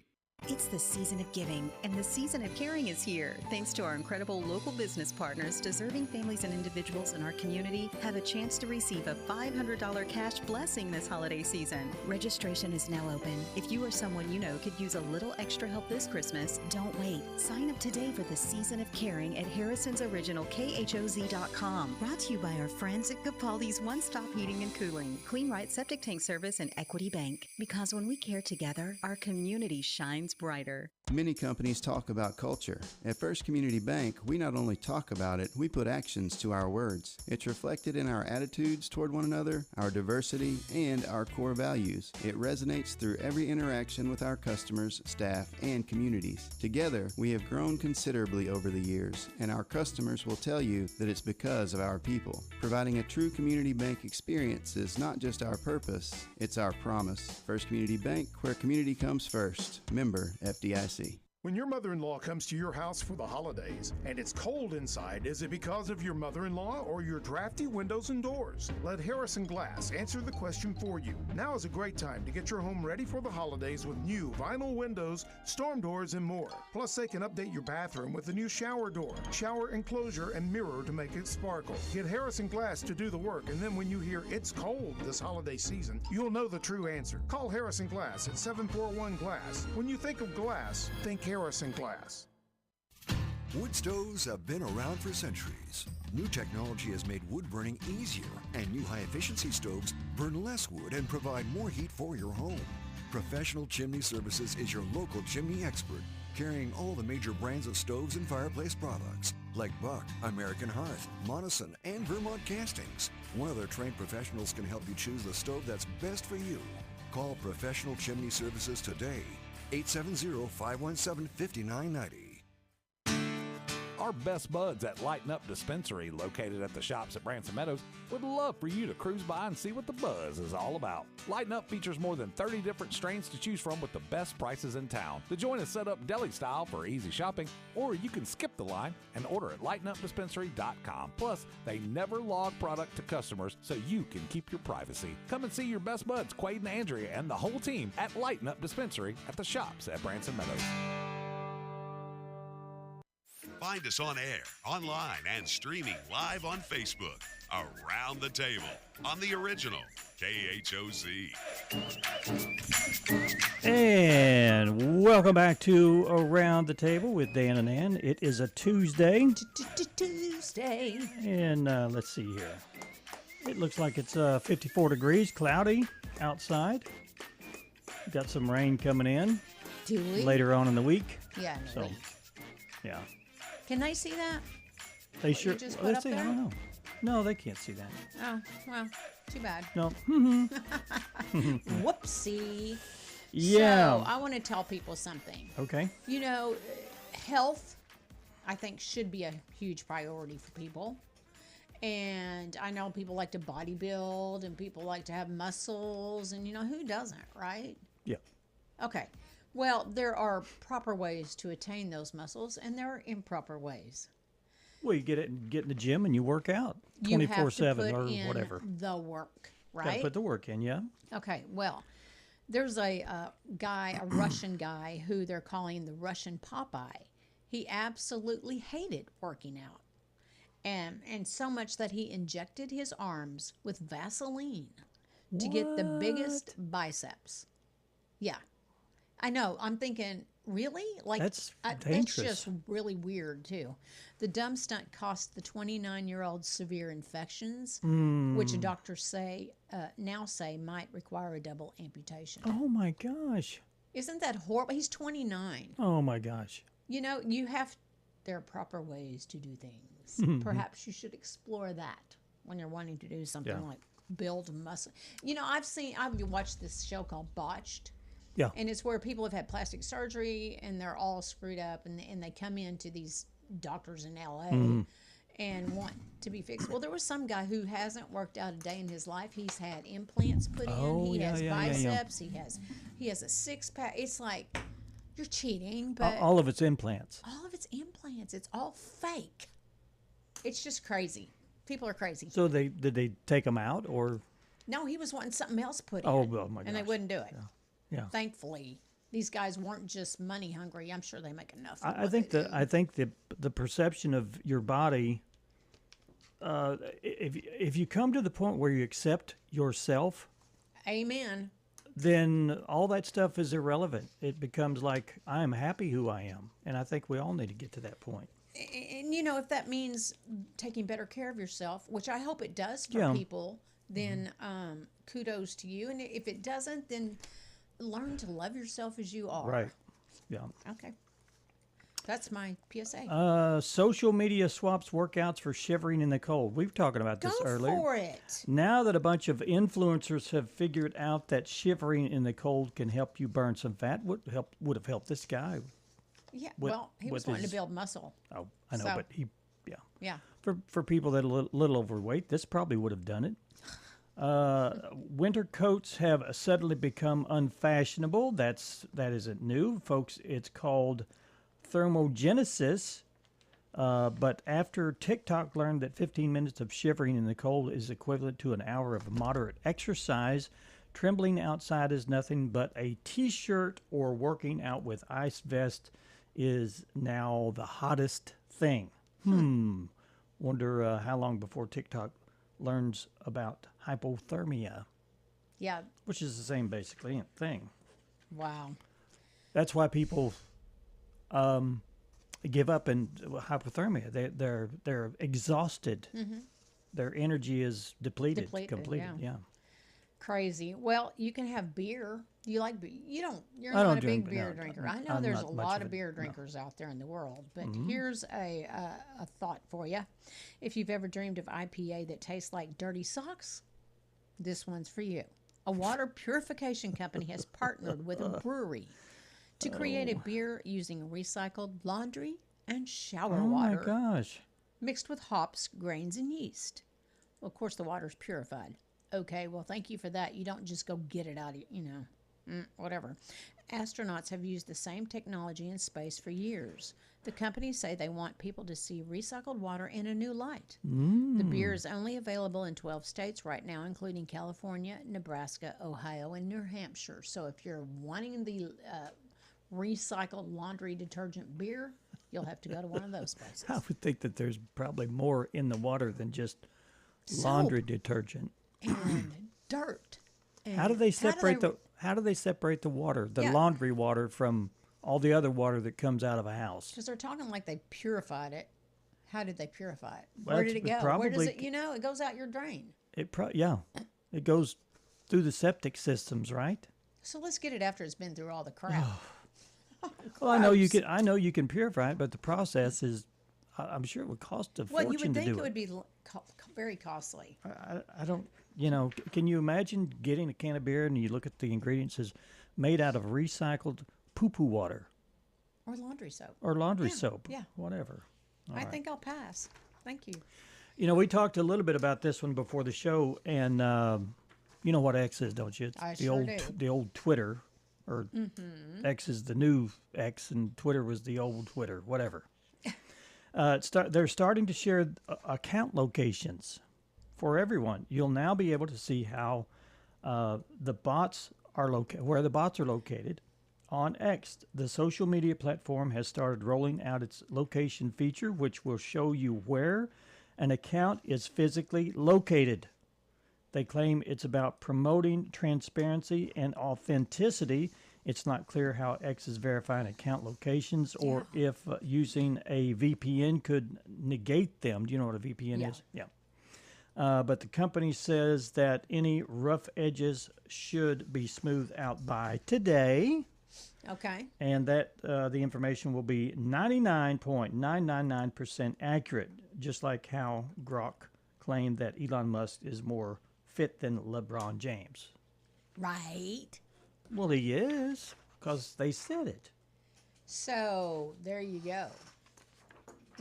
It's the season of giving, and the season of caring is here. Thanks to our incredible local business partners, deserving families and individuals in our community have a chance to receive a $500 cash blessing this holiday season. Registration is now open. If you or someone you know could use a little extra help this Christmas, don't wait. Sign up today for the season of caring at harrisonsoriginalkhoz.com. Brought to you by our friends at Capaldi's One Stop Heating and Cooling, Clean Right Septic Tank Service, and Equity Bank. Because when we care together, our community shines shines brighter. Many companies talk about culture. At First Community Bank, we not only talk about it, we put actions to our words. It's reflected in our attitudes toward one another, our diversity, and our core values. It resonates through every interaction with our customers, staff, and communities. Together, we have grown considerably over the years, and our customers will tell you that it's because of our people. Providing a true community bank experience is not just our purpose, it's our promise. First Community Bank, where community comes first. Member FDIC. When your mother-in-law comes to your house for the holidays and it's cold inside, is it because of your mother-in-law or your drafty windows and doors? Let Harrison Glass answer the question for you. Now is a great time to get your home ready for the holidays with new vinyl windows, storm doors, and more. Plus, they can update your bathroom with a new shower door, shower enclosure, and mirror to make it sparkle. Get Harrison Glass to do the work, and then when you hear it's cold this holiday season, you'll know the true answer. Call Harrison Glass at 741-GLASS. When you think of glass, think Harrison Glass. Wood stoves have been around for centuries. New technology has made wood burning easier, and new high-efficiency stoves burn less wood and provide more heat for your home. Professional Chimney Services is your local chimney expert, carrying all the major brands of stoves and fireplace products, like Buck, American Hearth, Monnison, and Vermont Castings. One of their trained professionals can help you choose the stove that's best for you. Call Professional Chimney Services today. 870-517-5990. Our best buds at Lighten Up Dispensary, located at the shops at Branson Meadows, would love for you to cruise by and see what the buzz is all about. Lighten Up features more than 30 different strains to choose from with the best prices in town. The joint is set up deli style for easy shopping, or you can skip the line and order at lightenupdispensary.com. Plus, they never log product to customers, so you can keep your privacy. Come and see your best buds, Quaid and Andrea, and the whole team at Lighten Up Dispensary at the shops at Branson Meadows. Find us on air, online, and streaming live on Facebook. Around the Table on the original KHOZ. And welcome back to Around the Table with Dan and Ann. It is a Tuesday. Tuesday. And let's see here. It looks like it's 54 degrees, cloudy outside. Got some rain coming in. Do we? Later on in the week. Yeah, in the week. Yeah. Can they see that? They what sure. You just Well, put up there? I don't know. No, they can't see that. Oh, well, too bad. No. Whoopsie. Yeah. So I want to tell people something. Okay. You know, health, I think, should be a huge priority for people. And I know people like to bodybuild and people like to have muscles. And, you know, who doesn't, right? Yeah. Okay. Well, there are proper ways to attain those muscles, and there are improper ways. Well, you get in the gym and you work out 24/7 or whatever. The work, right? Got to put the work in, yeah. Okay. Well, there's a guy, a Russian guy, who they're calling the Russian Popeye. He absolutely hated working out, and so much that he injected his arms with Vaseline to get the biggest biceps. Yeah. I know. I'm thinking, really? Like that's dangerous. That's just really weird, too. The dumb stunt cost the 29-year-old severe infections, which doctors now say might require a double amputation. Oh, my gosh. Isn't that horrible? He's 29. Oh, my gosh. You know, there are proper ways to do things. Perhaps you should explore that when you're wanting to do something like build muscle. You know, I've watched this show called Botched. Yeah. And it's where people have had plastic surgery and they're all screwed up and they come into these doctors in LA and want to be fixed. Well, there was some guy who hasn't worked out a day in his life. He's had implants put in. He has biceps. He has a six-pack. It's like, you're cheating. But all of it's implants. All of it's implants. It's all fake. It's just crazy. People are crazy. So did they take them out or? No, he was wanting something else put in. Oh, my gosh. And they wouldn't do it. Yeah. Thankfully, these guys weren't just money hungry. I'm sure they make enough. I think the perception of your body, if you come to the point where you accept yourself, amen, then all that stuff is irrelevant. It becomes like, I am happy who I am, and I think we all need to get to that point. And you know, if that means taking better care of yourself, which I hope it does for people, then kudos to you. And if it doesn't, then learn to love yourself as you are. Right. Yeah. Okay. That's my PSA. Social media swaps workouts for shivering in the cold. We've talked about this earlier. Go for it. Now that a bunch of influencers have figured out that shivering in the cold can help you burn some fat, would have helped this guy. Yeah, well, he was wanting to build muscle. Oh, I know, but yeah. Yeah. For people that are a little overweight, this probably would have done it. Winter coats have suddenly become unfashionable. That isn't new, folks. It's called thermogenesis. But after TikTok learned that 15 minutes of shivering in the cold is equivalent to an hour of moderate exercise, trembling outside is nothing but a T-shirt or working out with ice vest is now the hottest thing. Wonder how long before TikTok learns about hypothermia. Yeah. Which is the same basically thing. Wow. That's why people give up in hypothermia. They're exhausted. Mm-hmm. Their energy is depleted completely. Yeah. Crazy. Well, you can have beer. Do you like beer? You're I not don't a drink, big beer no, drinker. I'm I know there's not a much lot of of it, beer no. drinkers out there in the world, but Mhm. here's a thought for you. If you've ever dreamed of IPA that tastes like dirty socks, this one's for you. A water purification company has partnered with a brewery to create a beer using recycled laundry and shower water. Oh my gosh. Mixed with hops, grains, and yeast. Well, of course, the water's purified. Okay, well, thank you for that. You don't just go get it out of, whatever. Astronauts have used the same technology in space for years. The companies say they want people to see recycled water in a new light. The beer is only available in 12 states right now, including California, Nebraska, Ohio, and New Hampshire. So if you're wanting the recycled laundry detergent beer, you'll have to go to one of those places. I would think that there's probably more in the water than just Soap. laundry detergent. And dirt. And How do they separate the water, the laundry water, from all the other water that comes out of a house? Because they're talking like they purified it. How did they purify it? Well, Where did it go? probably, Where does it? It goes out your drain. It goes through the septic systems, right? So let's get it after it's been through all the crap. Well, I know you can purify it, but the process is, I'm sure it would cost a fortune to do it. Well, you would think it would be very costly. I don't, can you imagine getting a can of beer and you look at the ingredients, it says made out of recycled poo-poo water? Or laundry soap. Or laundry soap. Yeah. Whatever. All right. think I'll pass. Thank you. We talked a little bit about this one before the show, and you know what X is, don't you? It's I the sure old do. the old Twitter, or X is the new X, and Twitter was the old Twitter, whatever. They're starting to share account locations for everyone. You'll now be able to see how the bots are where the bots are located on X. The social media platform has started rolling out its location feature, which will show you where an account is physically located. They claim it's about promoting transparency and authenticity. It's not clear how X is verifying account locations or if using a VPN could negate them. Do you know what a VPN is? Yeah. But the company says that any rough edges should be smoothed out by today. Okay. And that the information will be 99.999% accurate, just like how Grok claimed that Elon Musk is more fit than LeBron James. Right. Well, he is, because they said it. So there you go.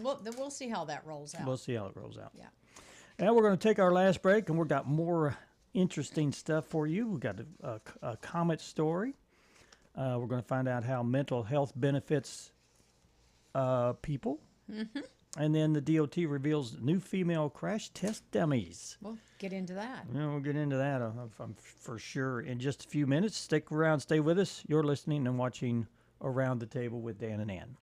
Well, then we'll see how that rolls out. We'll see how it rolls out. Yeah. Now we're going to take our last break, and we've got more interesting stuff for you. We've got a comet story. We're going to find out how mental health benefits people. Mm-hmm. And then the DOT reveals new female crash test dummies. We'll get into that. Yeah, we'll get into that for sure in just a few minutes. Stick around, stay with us. You're listening and watching Around the Table with Dan and Ann.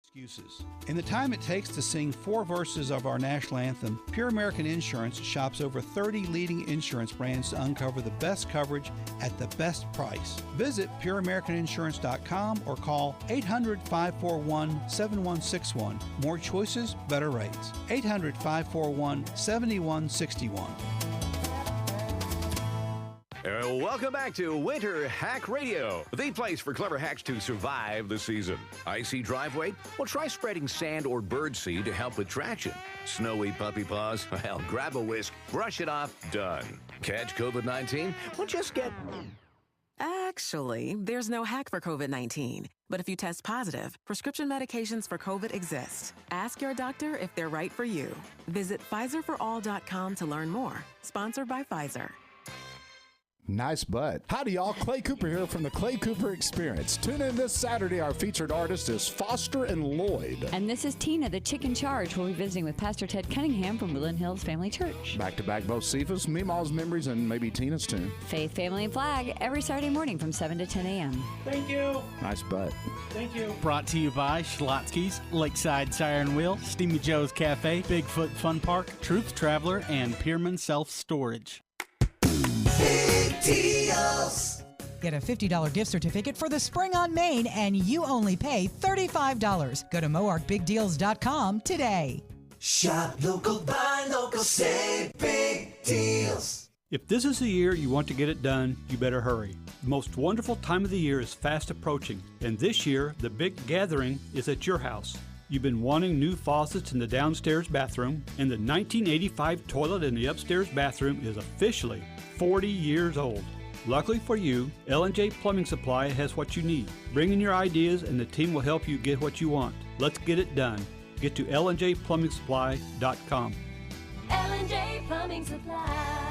Excuses. In the time it takes to sing 4 verses of our national anthem, Pure American Insurance shops over 30 leading insurance brands to uncover the best coverage at the best price. Visit pureamericaninsurance.com or call 800-541-7161. More choices, better rates. 800-541-7161. Welcome back to Winter Hack Radio, the place for clever hacks to survive the season. Icy driveway? Well, try spreading sand or birdseed to help with traction. Snowy puppy paws? Well, grab a whisk, brush it off, done. Catch COVID-19? Well, just get... Actually, there's no hack for COVID-19. But if you test positive, prescription medications for COVID exist. Ask your doctor if they're right for you. Visit PfizerForAll.com to learn more. Sponsored by Pfizer. Nice butt. Howdy, y'all. Clay Cooper here from the Clay Cooper Experience. Tune in this Saturday. Our featured artist is Foster and Lloyd. And this is Tina, the chick in charge. We'll be visiting with Pastor Ted Cunningham from Woodland Hills Family Church. Back-to-back both Cephas, Meemaw's memories, and maybe Tina's tune. Faith, Family, and Flag every Saturday morning from 7 to 10 a.m. Thank you. Nice butt. Thank you. Brought to you by Schlotsky's, Lakeside Siren Wheel, Steamy Joe's Cafe, Bigfoot Fun Park, Truth Traveler, and Pierman Self Storage. Big deals. Get a $50 gift certificate for the Spring on Main, and you only pay $35. Go to moarkbigdeals.com today. Shop local, buy local, save big deals. If this is the year you want to get it done, you better hurry. The most wonderful time of the year is fast approaching, and this year, the big gathering is at your house. You've been wanting new faucets in the downstairs bathroom, and the 1985 toilet in the upstairs bathroom is officially 40 years old. Luckily for you, L&J Plumbing Supply has what you need. Bring in your ideas and the team will help you get what you want. Let's get it done. Get to LNJPlumbingSupply.com. L&J Plumbing Supply.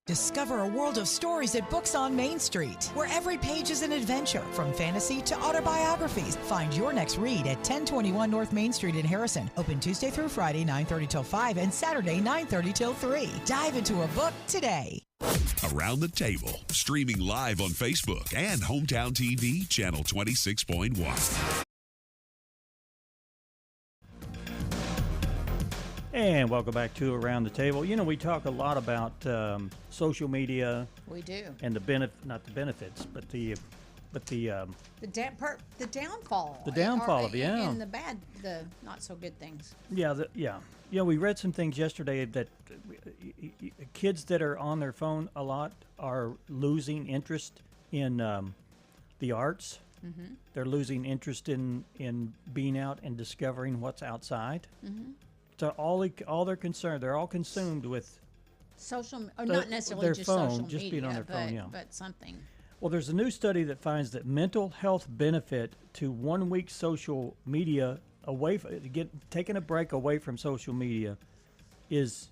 Discover a world of stories at Books on Main Street, where every page is an adventure, from fantasy to autobiographies. Find your next read at 1021 North Main Street in Harrison. Open Tuesday through Friday, 9:30 till 5, and Saturday, 9:30 till 3. Dive into a book today. Around the Table, streaming live on Facebook and Hometown TV, channel 26.1. And welcome back to Around the Table. You know, we talk a lot about social media. We do. And not the benefits, but the downfall. The downfall of and the not so good things. Yeah, we read some things yesterday that kids that are on their phone a lot are losing interest in the arts. Mm-hmm. They're losing interest in being out and discovering what's outside. Mm-hmm. So all they're concerned, they're all consumed with not necessarily their just phone, social just media, being on their phone, yeah. But something. Well, there's a new study that finds that mental health benefit to 1 week social media taking a break away from social media is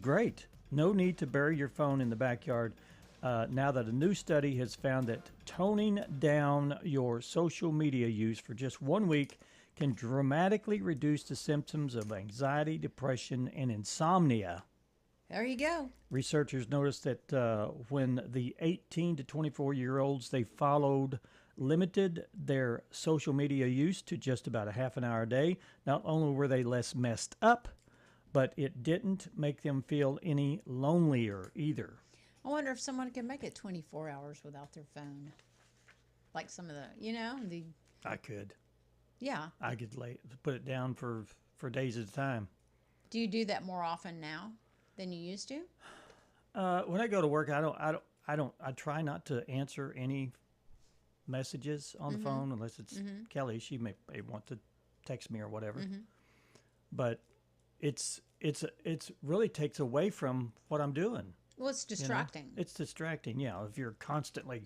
great. No need to bury your phone in the backyard. Now that a new study has found that toning down your social media use for just 1 week can dramatically reduce the symptoms of anxiety, depression, and insomnia. There you go. Researchers noticed that when the 18 to 24-year-olds they followed limited their social media use to just about a half an hour a day, not only were they less messed up, but it didn't make them feel any lonelier either. I wonder if someone can make it 24 hours without their phone. Like some of the, I could. Yeah. I could put it down for days at a time. Do you do that more often now than you used to? When I go to work, I try not to answer any messages on the phone unless it's Kelly. She may want to text me or whatever. Mm-hmm. But it's really takes away from what I'm doing. Well, it's distracting. You know? It's distracting, yeah. If you're constantly,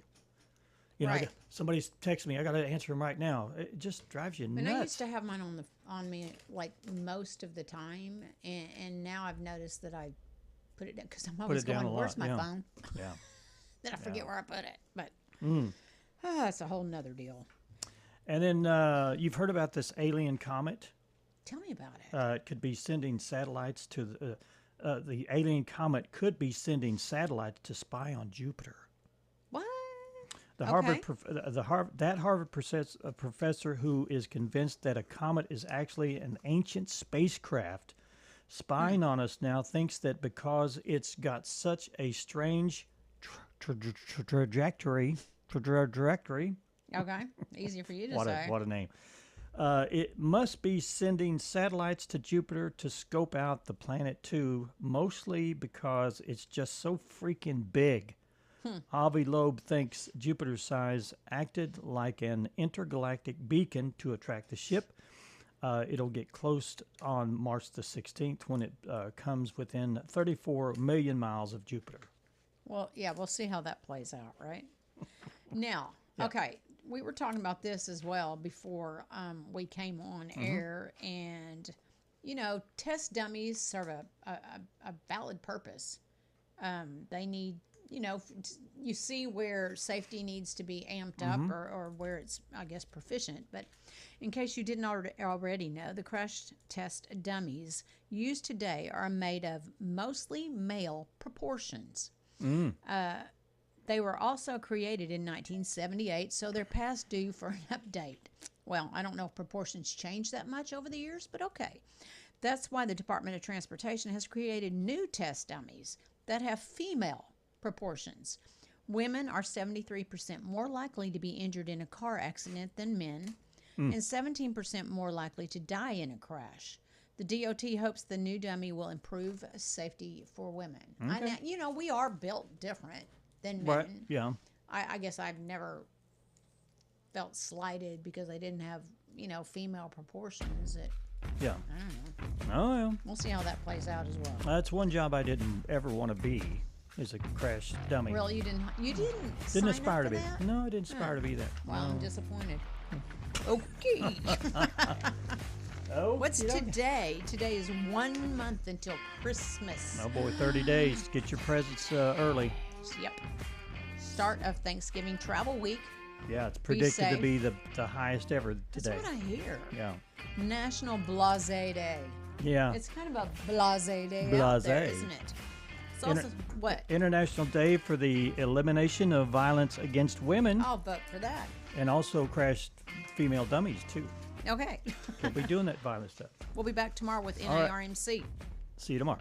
right. Somebody's texting me, I got to answer them right now. It just drives you nuts. And I used to have mine on me like most of the time, and now I've noticed that I put it down because I'm always going, "Where's my phone?" Yeah. Then I forget where I put it. But that's a whole nother deal. And then you've heard about this alien comet. Tell me about it. It could be sending satellites to the alien comet could be sending satellites to spy on Jupiter. What? That Harvard professor who is convinced that a comet is actually an ancient spacecraft spying on us now thinks that because it's got such a strange trajectory. Okay, easier for you to say. What a name. It must be sending satellites to Jupiter to scope out the planet too, mostly because it's just so freaking big. Avi Loeb thinks Jupiter's size acted like an intergalactic beacon to attract the ship. It'll get close on March the 16th when it comes within 34 million miles of Jupiter. Well, yeah, we'll see how that plays out, right? Now, okay, we were talking about this as well before we came on air, and, you know, test dummies serve a valid purpose. They need, you know, you see where safety needs to be amped up or where it's, I guess, proficient. But in case you didn't already know, the crash test dummies used today are made of mostly male proportions. They were also created in 1978, so they're past due for an update. Well, I don't know if proportions changed that much over the years, but okay. That's why the Department of Transportation has created new test dummies that have female proportions. Women are 73% more likely to be injured in a car accident than men, and 17% more likely to die in a crash. The DOT hopes the new dummy will improve safety for women. Okay. You know, we are built different than men. Right, yeah. I guess I've never felt slighted because I didn't have, you know, female proportions. I don't know. Oh, yeah. We'll see how that plays out as well. That's one job I didn't ever want to be, is a crash dummy. Really, you didn't Didn't aspire to be. that? No, I didn't aspire to be that. Well, No. I'm disappointed. Okay. Oh, what's today? Today is 1 month until Christmas. Oh boy, 30 days. Get your presents early. Yep. Start of Thanksgiving travel week. Yeah, it's predicted to be the highest ever today. That's what I hear. Yeah. National Blase Day. Yeah. It's kind of a blase day Blase. out there, isn't it? It's also, what? International Day for the Elimination of Violence Against Women. I'll vote for that. And also crashed female dummies, too. Okay. We'll be doing that violent stuff. We'll be back tomorrow with All right. NARMC. See you tomorrow.